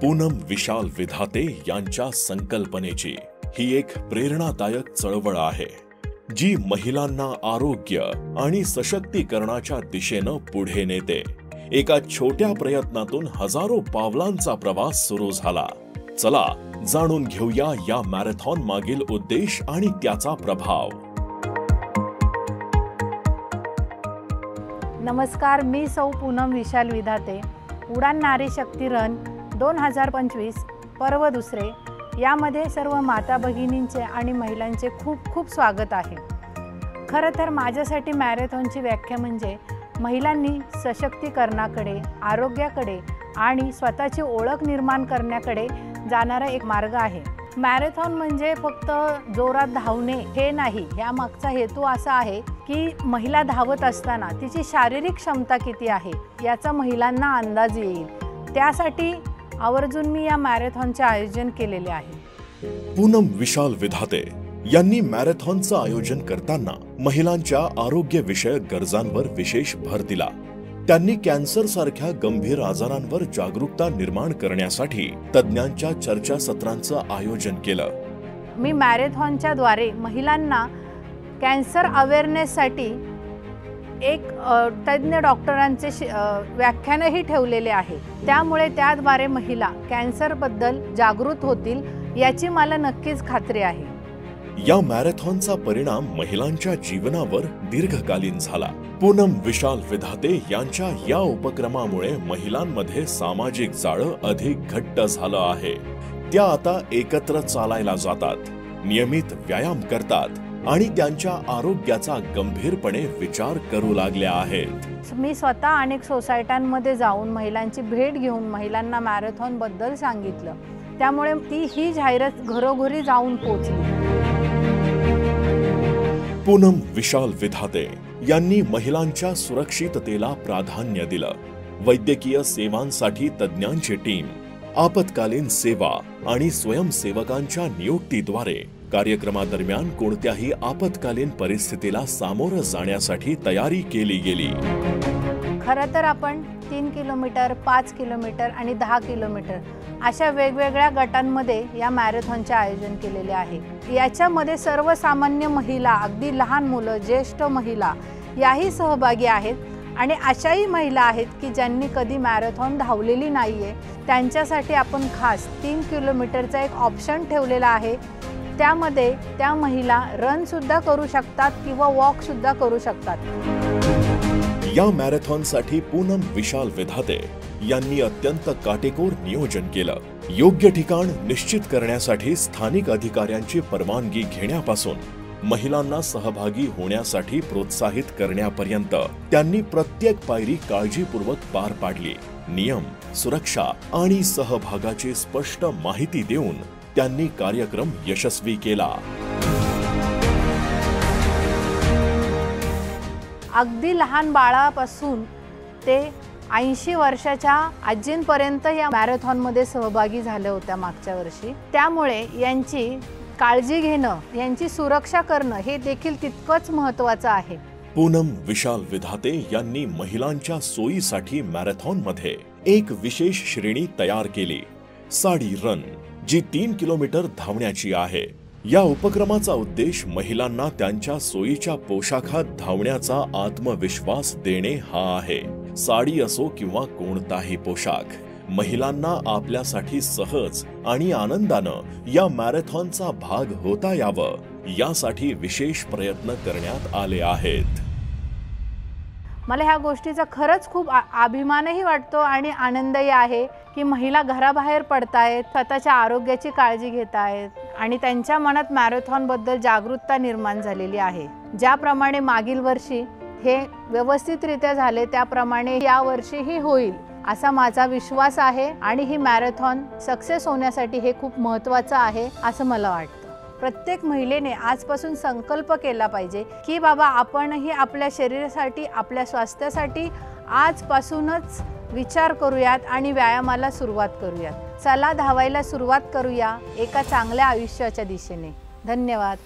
पूनम विशाल विधाते यांच्या संकल्पनेची ही एक प्रेरणादायक चळवळ आहे, जी महिलांना आरोग्य आणि सशक्तीकरणाच्या दिशेने पुढे नेते। एका छोट्या प्रयत्नातून हजारो पावलांचा प्रवास सुरू झाला। चला जाणून घेऊया या मॅरेथॉन मागील उद्देश आणि त्याचा प्रभाव। नमस्कार, मी सौ पूनम विशाल विधाते। उडान नारी शक्ती रन 2025 पर्व दुसरे यामध्ये सर्व माता भगिनींचे आणि महिलांचे खूप खूप स्वागत आहे। खरं तर माझ्यासाठी मॅरेथॉनची व्याख्या म्हणजे महिलांनी सशक्तीकरणाकडे, आरोग्याकडे आणि स्वतःची ओळख निर्माण करण्याकडे जाणारा एक मार्ग आहे। मॅरेथॉन म्हणजे फक्त जोरात धावणे हे नाही, यामागचा हेतू असा आहे की महिला धावत असताना तिची शारीरिक क्षमता किती आहे याचा महिलांना अंदाज येईल। त्यासाठी आवर्जून मी या मॅरेथॉनचे आयोजन केलेले आहे। पूनम विशाल विधाते यांनी मॅरेथॉनचं आयोजन करताना महिलांच्या आरोग्यविषयक गरजांवर विशेष भर दिला। त्यांनी कॅन्सर सारख्या गंभीर आजारांवर जागरूकता निर्माण करण्यासाठी तज्ञांच्या चर्चासत्रांचं आयोजन केलं। मी मॅरेथॉनच्या द्वारे महिलांना कॅन्सर अवेअरनेससाठी एक तज्ञ डॉक्टरांचे व्याख्यानही ठेवलेले आहे। त्यामुळे त्याद्वारे महिला कॅन्सरबद्दल जागृत होतील याची मला नक्कीच खात्री आहे। या मॅरेथॉनचा परिणाम महिलांच्या जीवनावर दीर्घकालीन झाला। पूनम विशाल विधाते यांच्या या उपक्रमामुळे महिलांमध्ये सामाजिक जाळं अधिक घट्ट झालं आहे। त्या आता एकत्र चालायला जातात, नियमित व्यायाम करतात आणि त्यांच्या आरोग्याचा गंभीरपणे विचार करू लागल्या आहेत। मी स्वतः अनेक सोसायट्यांमध्ये जाऊन महिलांची भेट घेऊन महिलांना मॅरेथॉन बद्दल सांगितलं। त्यामुळे ही जाहिरात घरोघरी जाऊन पोहोचली। पूनम विशाल विधाते यांनी महिलांच्या सुरक्षिततेला प्राधान्य दिलं। वैद्यकीय सेवांसाठी तज्ञांची टीम, आपत्कालीन सेवा आणि स्वयंसेवकांच्या नियुक्तीद्वारे कार्यक्रमादरम्यान कोणत्याही आपत्कालीन परिस्थितीला सामोरं जाण्यासाठी तयारी केली गेली। खरं तर आपण 3 किलोमीटर, 5 किलोमीटर आणि 10 किलोमीटर अशा वेगवेगळ्या गटांमध्ये या मॅरेथॉनचे आयोजन केलेले आहे। याच्यामध्ये सर्वसामान्य महिला, अगदी लहान मुलं, ज्येष्ठ महिला याही सहभागी आहेत आणि अशाही महिला आहेत की ज्यांनी कधी मॅरेथॉन धावलेली नाहीये। त्यांच्यासाठी आपण खास 3 किलोमीटरचा एक ऑप्शन ठेवलेला आहे। त्यामध्ये त्या महिला रन सुद्धा करू शकतात किंवा वॉक सुद्धा करू शकतात। या मॅरेथॉनसाठी पूनम विशाल विधाते यांनी अत्यंत काटेकोर नियोजन केलं। योग्य ठिकाण निश्चित करण्यासाठी स्थानिक अधिकाऱ्यांची परवानगी घेण्यापासून महिलांना सहभागी होण्यासाठी प्रोत्साहित करण्यापर्यंत त्यांनी प्रत्येक पायरी काळजीपूर्वक पार पाडली। नियम, सुरक्षा आणि सहभागाची स्पष्ट माहिती देऊन त्यांनी कार्यक्रम यशस्वी केला। अगदी लहान बाळापासून ते 80 वर्षाच्या आजींपर्यंत या मॅरेथॉनमध्ये सहभागी झाले होत्या मागच्या वर्षी। त्यामुळे यांची काळजी घेणं, यांची सुरक्षा करणं हे देखील तितकंच महत्त्वाचं आहे। पूनम विशाल विधाते यांनी महिलांच्या सोयीसाठी मॅरेथॉनमध्ये एक विशेष श्रेणी तयार केली, साडी रन, जी 3 किलोमीटर धावण्याची आहे। या उपक्रमाचा उद्देश महिलांना त्यांच्या सोयीच्या पोशाखात धावण्याचा आत्मविश्वास देणे हा आहे। साडी असो किंवा कोणताही पोशाख, महिलांना आपल्यासाठी सहज आणि आनंदानं या मॅरेथॉनचा भाग होता यावं यासाठी विशेष प्रयत्न करण्यात आले आहेत। मला ह्या गोष्टीचा खरंच खूप अभिमानही वाटतो आणि आनंदही आहे की महिला घराबाहेर पडतायत, स्वतःच्या आरोग्याची काळजी घेत आहेत आणि त्यांच्या मनात मॅरेथॉनबद्दल जागरूकता निर्माण झालेली आहे। ज्याप्रमाणे मागील वर्षी हे व्यवस्थितरित्या झाले त्याप्रमाणे या वर्षीही होईल असा माझा विश्वास आहे आणि ही मॅरेथॉन सक्सेस होण्यासाठी हे खूप महत्त्वाचं आहे असं मला वाटतं। प्रत्येक महिलेने आजपासून संकल्प केला पाहिजे की बाबा आपणही आपल्या शरीरासाठी, आपल्या स्वास्थ्यासाठी आजपासूनच विचार करूयात आणि व्यायामाला सुरुवात करूयात। चला धावायला सुरुवात करूया एका चांगल्या आयुष्याच्या दिशेने। धन्यवाद।